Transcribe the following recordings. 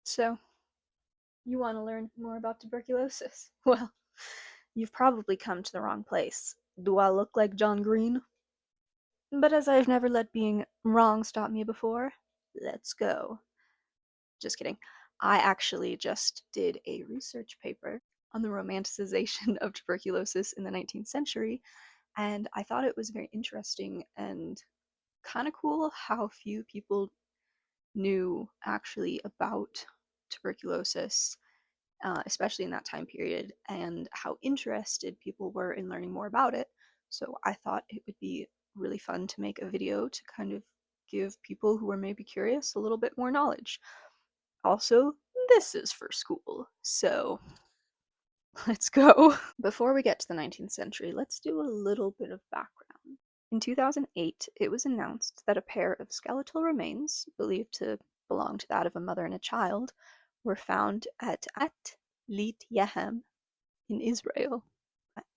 So, you want to learn more about tuberculosis? Well, you've probably come to the wrong place. Do I look like John Green? But as I've never let being wrong stop me before, let's go. Just kidding. I actually just did a research paper on the romanticization of tuberculosis in the 19th century, and I thought it was very interesting and kind of cool how few people knew actually about tuberculosis, especially in that time period, and how interested people were in learning more about it. So I thought it would be really fun to make a video to kind of give people who are maybe curious a little bit more knowledge. Also, this is for school, so let's go. Before we get to the 19th century, let's do a little bit of background. In 2008, it was announced that a pair of skeletal remains, believed to belong to that of a mother and a child, were found at Lit Yehem in Israel.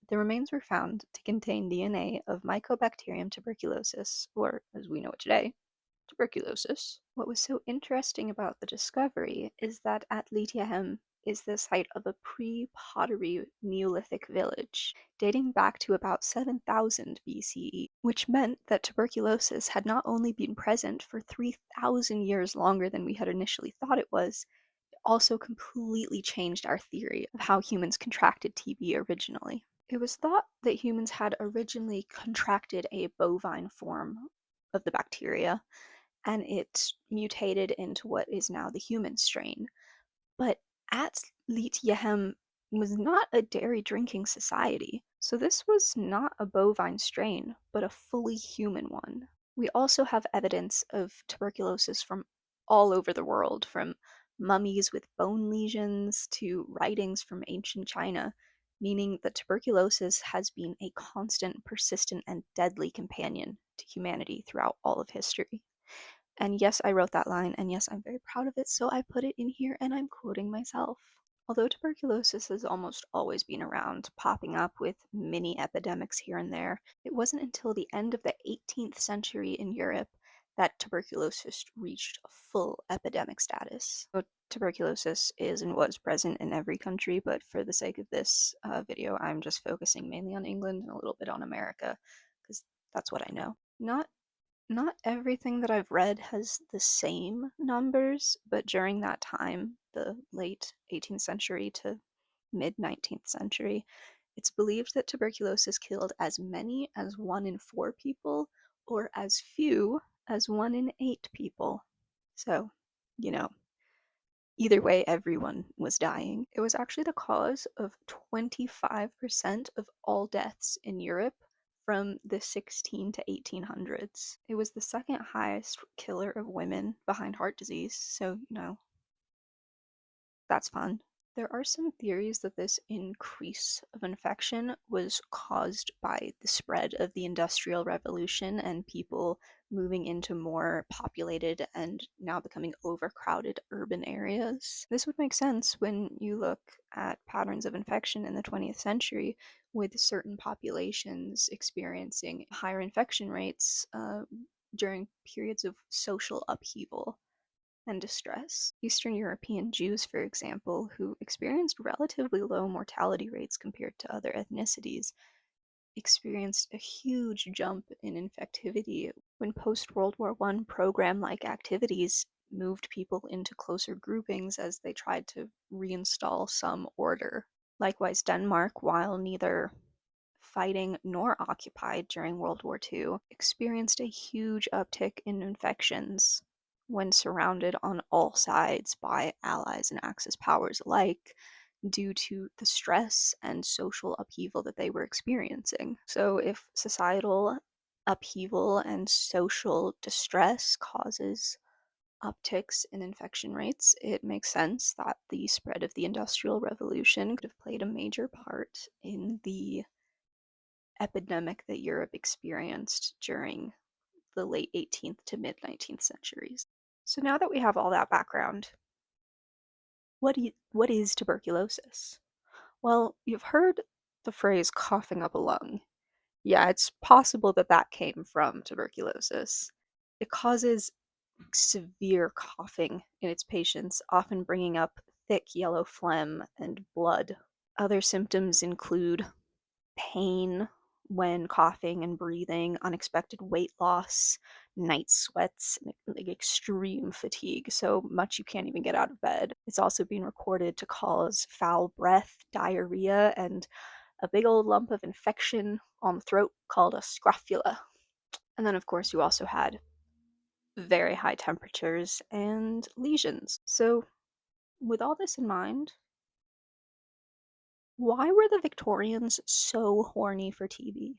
The remains were found to contain DNA of Mycobacterium tuberculosis, or as we know it today, tuberculosis. What was so interesting about the discovery is that at Litiahem is the site of a pre-pottery Neolithic village dating back to about 7000 BCE, which meant that tuberculosis had not only been present for 3000 years longer than we had initially thought it was, it also completely changed our theory of how humans contracted TB originally. It was thought that humans had originally contracted a bovine form of the bacteria, and it mutated into what is now the human strain. But Atlit Yehem was not a dairy drinking society, so this was not a bovine strain, but a fully human one. We also have evidence of tuberculosis from all over the world, from mummies with bone lesions to writings from ancient China, meaning that tuberculosis has been a constant, persistent, and deadly companion to humanity throughout all of history. And yes, I wrote that line, and yes, I'm very proud of it, so I put it in here and I'm quoting myself. Although tuberculosis has almost always been around, popping up with mini epidemics here and there, it wasn't until the end of the 18th century in Europe that tuberculosis reached a full epidemic status. So tuberculosis is and was present in every country, but for the sake of this video, I'm just focusing mainly on England and a little bit on America, because that's what I know. Not everything that I've read has the same numbers, but during that time, the late 18th century to mid 19th century, it's believed that tuberculosis killed as many as 1 in 4 people or as few as 1 in 8 people. So, you know, either way, everyone was dying. It was actually the cause of 25% of all deaths in Europe from the 16 to 1800s. It was the second highest killer of women behind heart disease, so, that's fun. There are some theories that this increase of infection was caused by the spread of the Industrial Revolution and people moving into more populated and now becoming overcrowded urban areas. This would make sense when you look at patterns of infection in the 20th century, with certain populations experiencing higher infection rates during periods of social upheaval and distress. Eastern European Jews, for example, who experienced relatively low mortality rates compared to other ethnicities, experienced a huge jump in infectivity when post World War I program like activities moved people into closer groupings as they tried to reinstall some order. Likewise, Denmark, while neither fighting nor occupied during World War II, experienced a huge uptick in infections when surrounded on all sides by allies and Axis powers alike due to the stress and social upheaval that they were experiencing. So, if societal upheaval and social distress causes upticks in infection rates, it makes sense that the spread of the Industrial Revolution could have played a major part in the epidemic that Europe experienced during the late 18th to mid 19th centuries. So now that we have all that background, what is tuberculosis? Well, you've heard the phrase coughing up a lung. Yeah, it's possible that that came from tuberculosis. It causes severe coughing in its patients, often bringing up thick yellow phlegm and blood. Other symptoms include pain when coughing and breathing, unexpected weight loss, night sweats, and like extreme fatigue, so much you can't even get out of bed. It's also been recorded to cause foul breath, diarrhea, and a big old lump of infection on the throat called a scrofula. And then, of course, you also had very high temperatures and lesions. So, with all this in mind, why were the Victorians so horny for TB?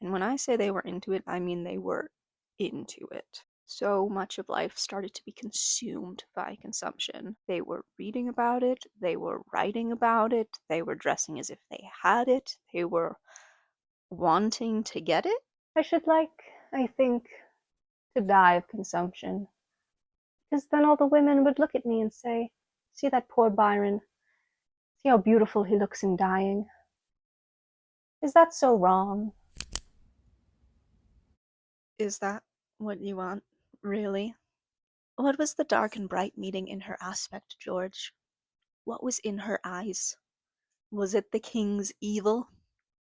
And when I say they were into it, I mean they were into it. So much of life started to be consumed by consumption. They were reading about it, they were writing about it, they were dressing as if they had it, they were wanting to get it. I should like, I think, to die of consumption. Because then all the women would look at me and say, see that poor Byron? See how beautiful he looks in dying? Is that so wrong? Is that what you want, really? What was the dark and bright meaning in her aspect, George? What was in her eyes? Was it the king's evil?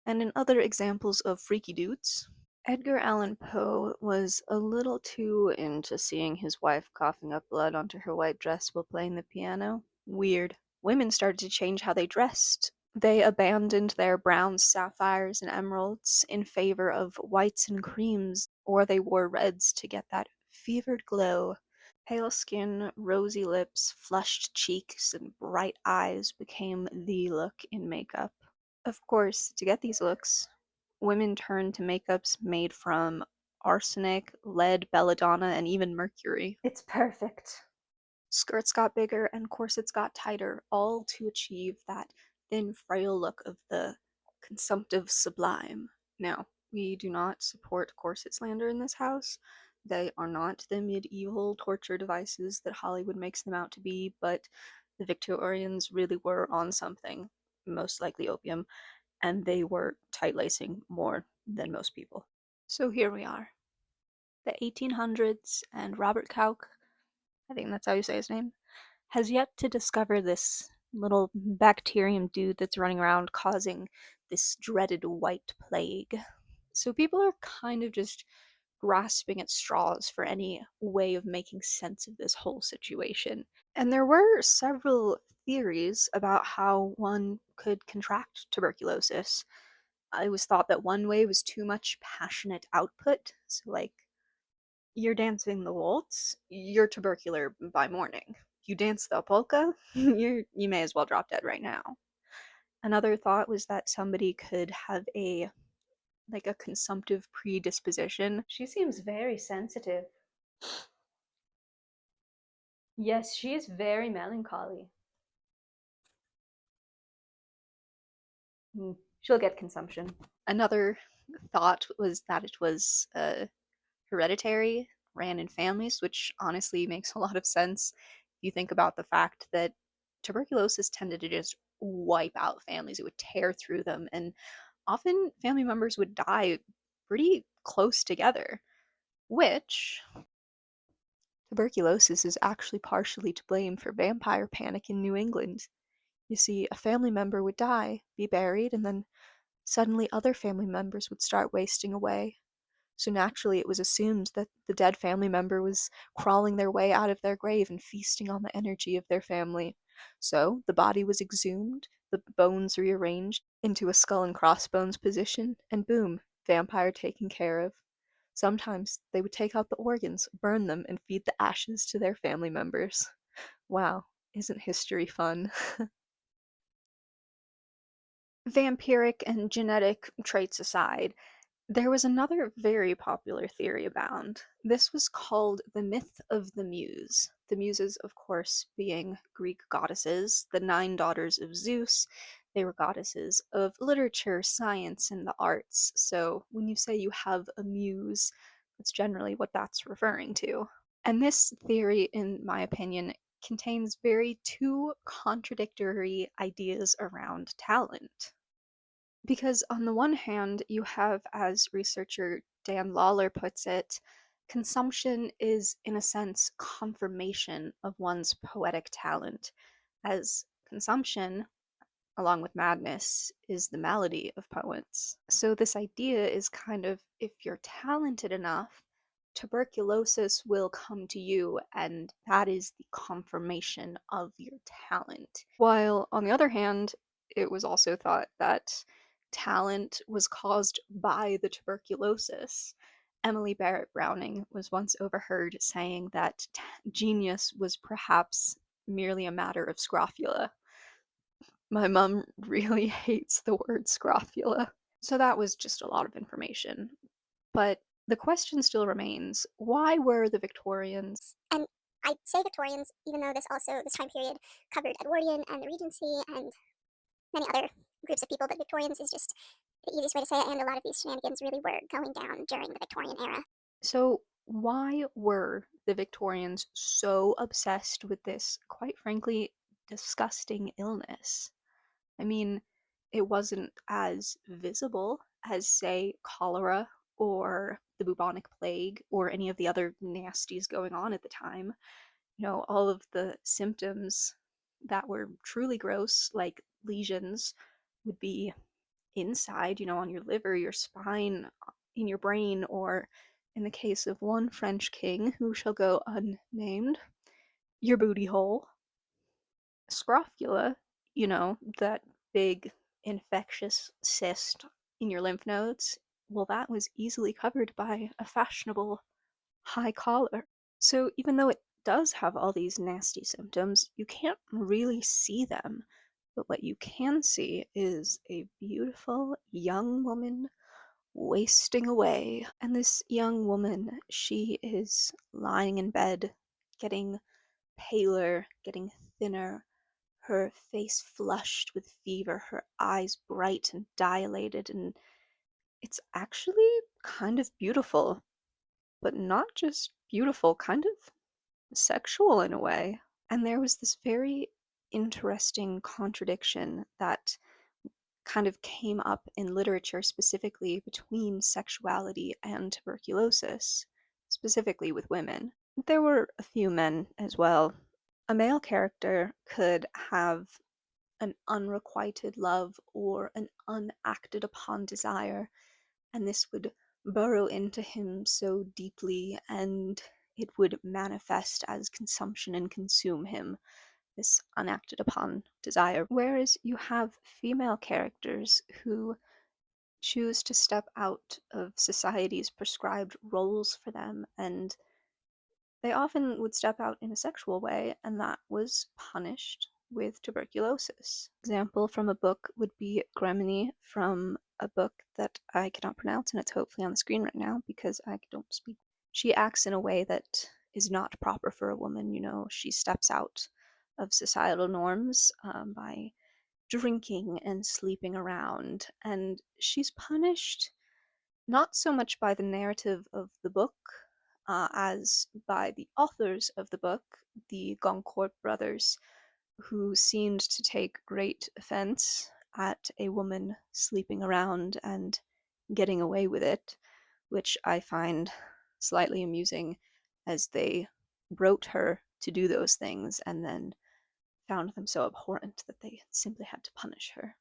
And in other examples of freaky dudes, Edgar Allan Poe was a little too into seeing his wife coughing up blood onto her white dress while playing the piano. Weird. Women started to change how they dressed. They abandoned their browns, sapphires, and emeralds in favor of whites and creams, or they wore reds to get that fevered glow. Pale skin, rosy lips, flushed cheeks, and bright eyes became the look in makeup. Of course, to get these looks, women turned to makeups made from arsenic, lead, belladonna, and even mercury. It's perfect. Skirts got bigger and corsets got tighter, all to achieve that thin, frail look of the consumptive sublime. Now, we do not support corset slander in this house. They are not the medieval torture devices that Hollywood makes them out to be, but the Victorians really were on something, most likely opium, and they were tight lacing more than most people. So here we are, the 1800s, and Robert Koch, I think that's how you say his name, has yet to discover this little bacterium dude that's running around causing this dreaded white plague. So people are kind of just grasping at straws for any way of making sense of this whole situation. And there were several theories about how one could contract tuberculosis. It was thought that one way was too much passionate output. So, like, you're dancing the waltz, you're tubercular by morning. You dance the polka, you may as well drop dead right now. Another thought was that somebody could have a consumptive predisposition. She seems very sensitive. Yes, she is very melancholy. She'll get consumption. Another thought was that it was hereditary, ran in families, which honestly makes a lot of sense if you think about the fact that tuberculosis tended to just wipe out families. It would tear through them, and often family members would die pretty close together, which tuberculosis is actually partially to blame for vampire panic in New England. You see, a family member would die, be buried, and then suddenly other family members would start wasting away. So naturally, it was assumed that the dead family member was crawling their way out of their grave and feasting on the energy of their family. So the body was exhumed, the bones rearranged into a skull and crossbones position, and boom, vampire taken care of. Sometimes they would take out the organs, burn them, and feed the ashes to their family members. Wow, isn't history fun? Vampiric and genetic traits aside, there was another very popular theory abound. This was called the myth of the Muse. The Muses, of course, being Greek goddesses, the 9 daughters of Zeus. They were goddesses of literature, science, and the arts. So when you say you have a muse, that's generally what that's referring to. And this theory, in my opinion, contains very two contradictory ideas around talent. Because on the one hand, you have, as researcher Dan Lawler puts it, Consumption is, in a sense, confirmation of one's poetic talent, as consumption, along with madness, is the malady of poets. So, this idea is kind of if you're talented enough, tuberculosis will come to you, and that is the confirmation of your talent. While, on the other hand, it was also thought that talent was caused by the tuberculosis. Emily Barrett Browning was once overheard saying that genius was perhaps merely a matter of scrofula. My mom really hates the word scrofula. So that was just a lot of information. But the question still remains, why were the Victorians? And I say Victorians, even though this time period covered Edwardian and the Regency and many other groups of people, but Victorians is just the easiest way to say it, and a lot of these shenanigans really were going down during the Victorian era. So why were the Victorians so obsessed with this, quite frankly, disgusting illness? I mean, it wasn't as visible as, say, cholera or the bubonic plague or any of the other nasties going on at the time. All of the symptoms that were truly gross, like lesions, would be inside, on your liver, your spine, in your brain, or in the case of one French king who shall go unnamed, your booty hole. Scrofula, that big infectious cyst in your lymph nodes, well, that was easily covered by a fashionable high collar. So even though it does have all these nasty symptoms, you can't really see them. But what you can see is a beautiful young woman wasting away. And this young woman, she is lying in bed, getting paler, getting thinner, her face flushed with fever, her eyes bright and dilated, and it's actually kind of beautiful, but not just beautiful, kind of sexual in a way. And there was this very interesting contradiction that kind of came up in literature specifically between sexuality and tuberculosis, specifically with women. There were a few men as well. A male character could have an unrequited love or an unacted upon desire, and this would burrow into him so deeply and it would manifest as consumption and consume him, this unacted upon desire. Whereas you have female characters who choose to step out of society's prescribed roles for them, and they often would step out in a sexual way, and that was punished with tuberculosis. Example from a book would be Gremini, from a book that I cannot pronounce, and it's hopefully on the screen right now because I don't speak. She acts in a way that is not proper for a woman. She steps out of societal norms by drinking and sleeping around, and she's punished not so much by the narrative of the book as by the authors of the book, the Goncourt brothers, who seemed to take great offense at a woman sleeping around and getting away with it, which I find slightly amusing, as they wrote her to do those things and then found them so abhorrent that they simply had to punish her.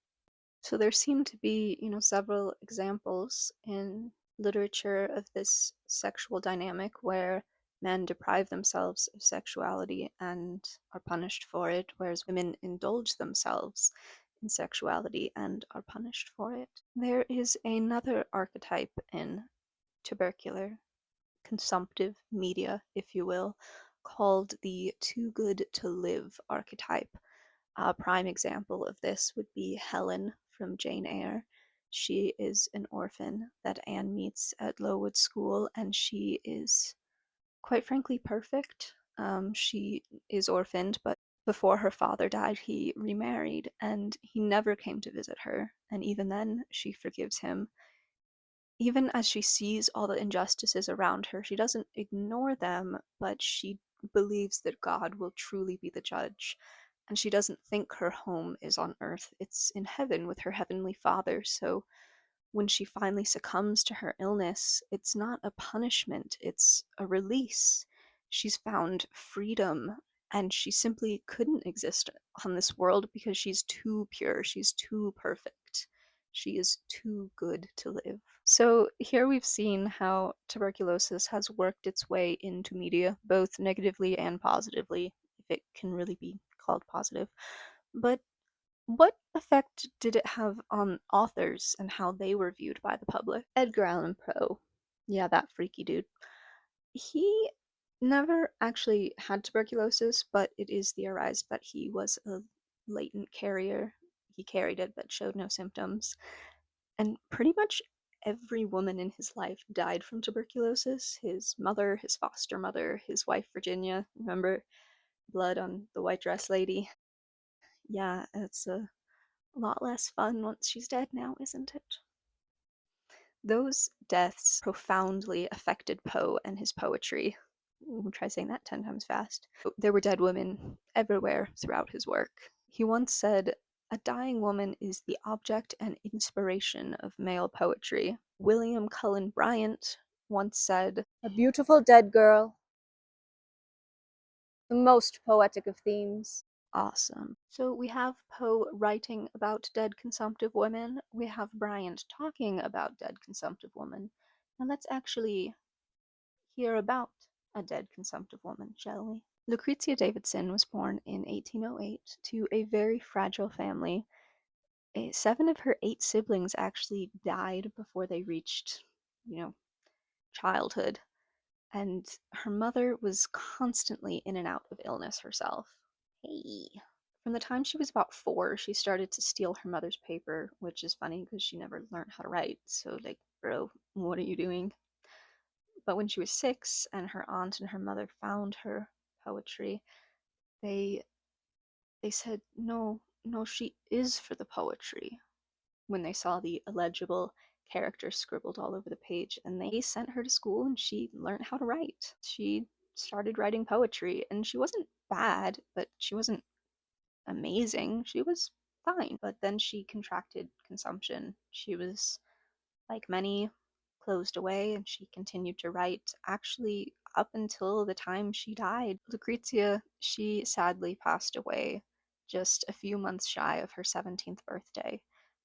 So there seem to be, several examples in literature of this sexual dynamic where men deprive themselves of sexuality and are punished for it, whereas women indulge themselves in sexuality and are punished for it. There is another archetype in tubercular, consumptive media, if you will, called the too good to live archetype. A prime example of this would be Helen from Jane Eyre. She is an orphan that Anne meets at Lowood School, and she is, quite frankly, perfect. She is orphaned, but before her father died, he remarried, and he never came to visit her. And even then, she forgives him. Even as she sees all the injustices around her, she doesn't ignore them, but she believes that God will truly be the judge. And she doesn't think her home is on earth, it's in heaven with her heavenly father. So when she finally succumbs to her illness, it's not a punishment, it's a release. She's found freedom, and she simply couldn't exist on this world because she's too pure, she's too perfect, she is too good to live. So, here we've seen how tuberculosis has worked its way into media, both negatively and positively, if it can really be called positive. But what effect did it have on authors and how they were viewed by the public? Edgar Allan Poe, yeah, that freaky dude. He never actually had tuberculosis, but it is theorized that he was a latent carrier. He carried it but showed no symptoms. And pretty much every woman in his life died from tuberculosis. His mother, his foster mother, his wife Virginia. Remember Blood on the White Dress Lady? Yeah, it's a lot less fun once she's dead now, isn't it? Those deaths profoundly affected Poe and his poetry. Ooh, try saying that 10 times fast. There were dead women everywhere throughout his work. He once said, "A dying woman is the object and inspiration of male poetry." William Cullen Bryant once said, "A beautiful dead girl, the most poetic of themes." Awesome. So we have Poe writing about dead consumptive women. We have Bryant talking about dead consumptive women. Now let's actually hear about a dead consumptive woman, shall we? Lucrezia Davidson was born in 1808 to a very fragile family. 7 of her 8 siblings actually died before they reached, you know, childhood. And her mother was constantly in and out of illness herself. Hey. From the time she was about 4, she started to steal her mother's paper, which is funny because she never learned how to write. So, like, bro, what are you doing? But when she was 6 and her aunt and her mother found her poetry, they they said, "No, no, she is for the poetry." When they saw the illegible characters scribbled all over the page, and they sent her to school and she learned how to write. She started writing poetry, and she wasn't bad, but she wasn't amazing. She was fine. But then she contracted consumption. She was, like many, closed away, and she continued to write actually up until the time she died. Lucrezia, she sadly passed away just a few months shy of her 17th birthday.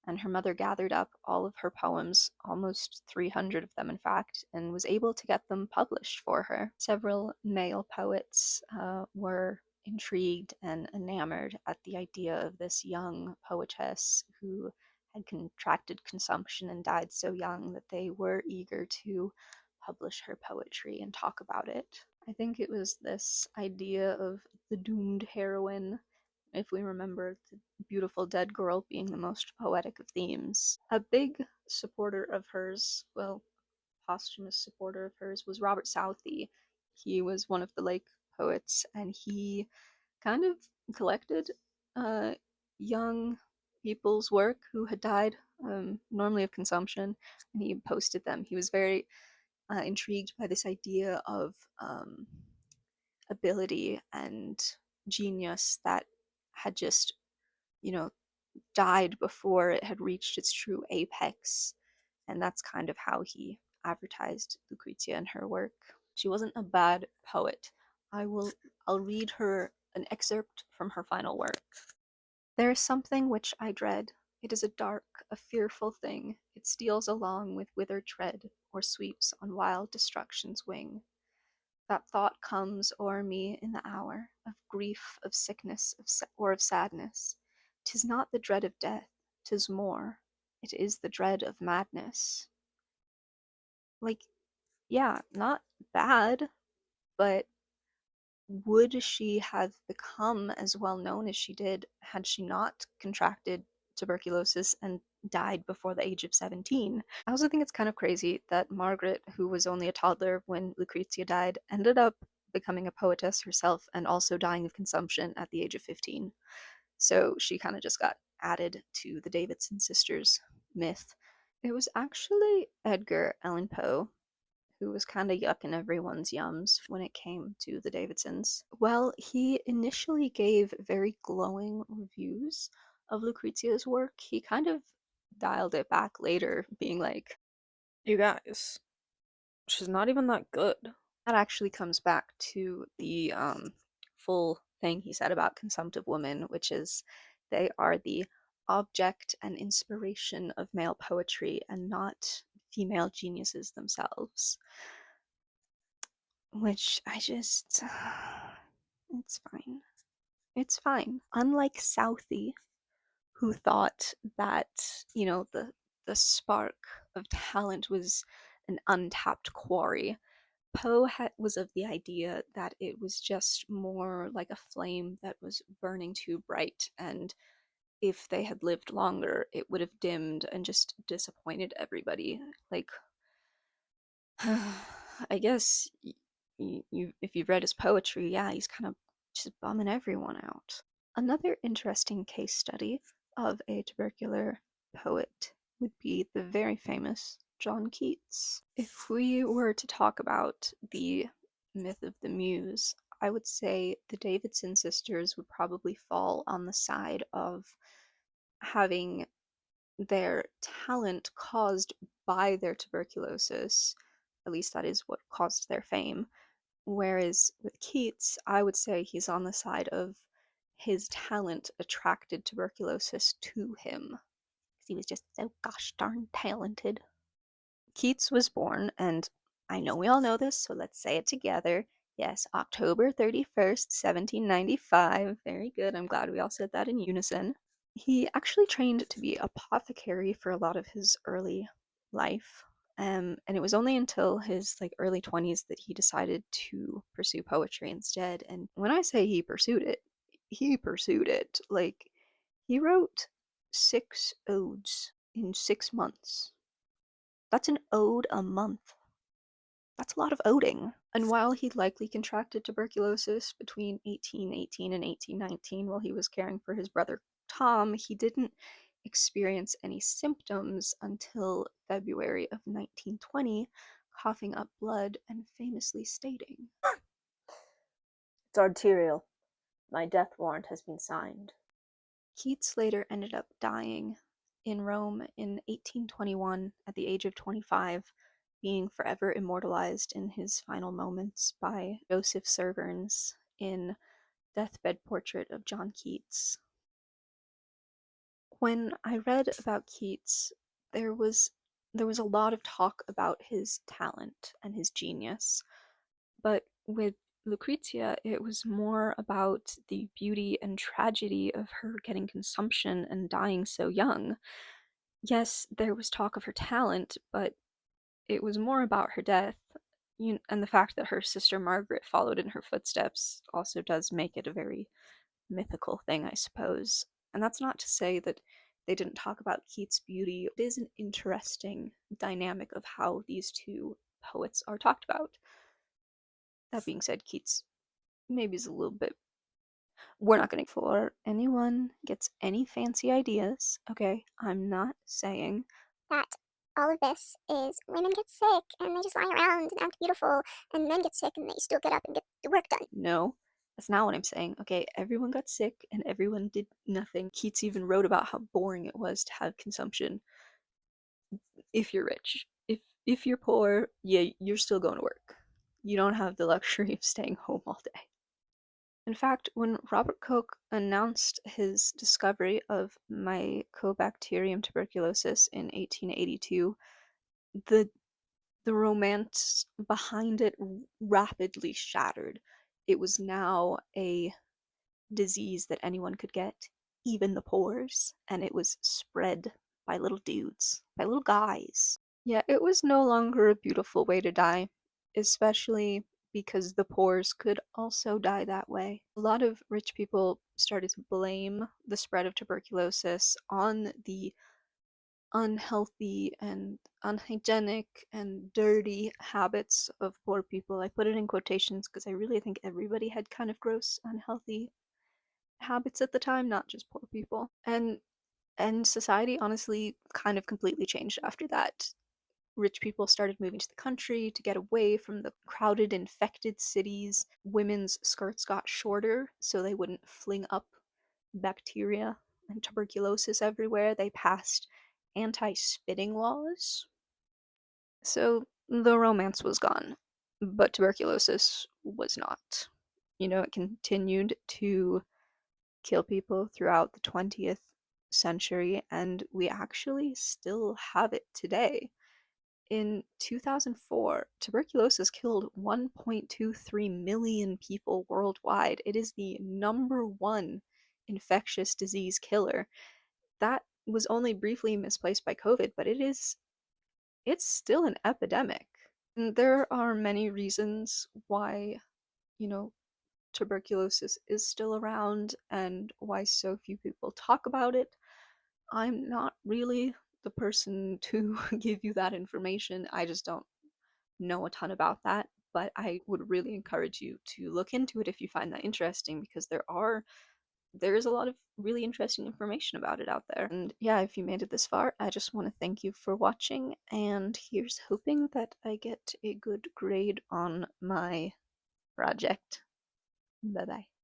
And her mother gathered up all of her poems, almost 300 of them, in fact, and was able to get them published for her. Several male poets were intrigued and enamored at the idea of this young poetess who had contracted consumption and died so young that they were eager to publish her poetry and talk about it. I think it was this idea of the doomed heroine, if we remember the beautiful dead girl being the most poetic of themes. A big supporter of hers, well, posthumous supporter of hers, was Robert Southey. He was one of the Lake poets, and he kind of collected uh, young people's work who had died, normally of consumption, and he posted them. He was very intrigued by this idea of ability and genius that had just, you know, died before it had reached its true apex. And that's kind of how he advertised Lucrezia and her work. She wasn't a bad poet. I'll read her an excerpt from her final work. "There is something which I dread. It is a dark, a fearful thing. It steals along with withered tread, or sweeps on wild destruction's wing. That thought comes o'er me in the hour of grief, of sickness, or of sadness. 'Tis not the dread of death, 'tis more. It is the dread of madness." Like, yeah, not bad, but would she have become as well known as she did had she not contracted tuberculosis and died before the age of 17? I also think it's kind of crazy that Margaret, who was only a toddler when Lucrezia died, ended up becoming a poetess herself and also dying of consumption at the age of 15. So she kind of just got added to the Davidson sisters myth. It was actually Edgar Allan Poe who was kind of yucking everyone's yums when it came to the Davidsons. Well, he initially gave very glowing reviews of Lucrezia's work. He kind of dialed it back later, being like, You guys, she's not even that good. that actually comes back to the full thing he said about consumptive women, which is they are the object and inspiration of male poetry and not female geniuses themselves. Which I just. It's fine. It's fine. Unlike Southey, who thought that, the spark of talent was an untapped quarry, Poe was of the idea that it was just more like a flame that was burning too bright, and if they had lived longer, it would have dimmed and just disappointed everybody. Like, I guess if you've read his poetry, yeah, he's kind of just bumming everyone out. Another interesting case study of a tubercular poet would be the very famous John Keats. If we were to talk about the myth of the muse, I would say the Davidson sisters would probably fall on the side of having their talent caused by their tuberculosis. At least that is what caused their fame. Whereas with Keats, I would say he's on the side of his talent attracted tuberculosis to him. Because he was just so gosh darn talented. Keats was born, and I know we all know this, so let's say it together. Yes, October 31st, 1795. Very good. I'm glad we all said that in unison. He actually trained to be apothecary for a lot of his early life. And it was only until his early 20s that he decided to pursue poetry instead. And when I say he pursued it, he pursued it. Like, he wrote 6 odes in 6 months. That's an ode a month. That's a lot of oding. And while he likely contracted tuberculosis between 1818 and 1819 while he was caring for his brother Tom, he didn't experience any symptoms until February of 1920, coughing up blood and famously stating, It's arterial. My death warrant has been signed. Keats later ended up dying in Rome in 1821 at the age of 25, being forever immortalized in his final moments by Joseph Serverns in Deathbed Portrait of John Keats. When I read about Keats, there was there was a lot of talk about his talent and his genius, but with Lucrezia, it was more about the beauty and tragedy of her getting consumption and dying so young. Yes, there was talk of her talent, but it was more about her death. And the fact that her sister Margaret followed in her footsteps also does make it a very mythical thing, I suppose. And that's not to say that they didn't talk about Keats' beauty. It is an interesting dynamic of how these two poets are talked about. That being said, Keats maybe is a little bit. We're not going to. For anyone gets any fancy ideas, okay, I'm not saying That all of this is women get sick and they just lie around and act beautiful, and men get sick and they still get up and get the work done. no. That's not what I'm saying. Okay, everyone got sick and everyone did nothing. Keats even wrote about how boring it was to have consumption if you're rich. If you're poor, yeah, you're still going to work. You don't have the luxury of staying home all day. In fact, when Robert Koch announced his discovery of Mycobacterium tuberculosis in 1882, the the romance behind it rapidly shattered. It was now a disease that anyone could get, even the pores, and it was spread by little dudes, by little guys. Yeah, it was no longer a beautiful way to die, especially because the pores could also die that way. A lot of rich people started to blame the spread of tuberculosis on the unhealthy and unhygienic and dirty habits of poor people. I put it in quotations because I really think everybody had kind of gross, unhealthy habits at the time, not just poor people. And society honestly kind of completely changed after that. Rich people started moving to the country to get away from the crowded, infected cities. Women's skirts got shorter so they wouldn't fling up bacteria and tuberculosis everywhere. They passed anti-spitting laws. So the romance was gone, but tuberculosis was not. It continued to kill people throughout the 20th century, and we actually still have it today. In 2004, tuberculosis killed 1.23 million people worldwide. It is the number one infectious disease killer. That was only briefly misplaced by COVID, but it's still an epidemic. And there are many reasons why, you know, tuberculosis is still around and why so few people talk about it. I'm not really the person to give you that information. I just don't know a ton about that, but I would really encourage you to look into it if you find that interesting, because there's a lot of really interesting information about it out there. And yeah, if you made it this far, I just want to thank you for watching, and here's hoping that I get a good grade on my project. Bye bye.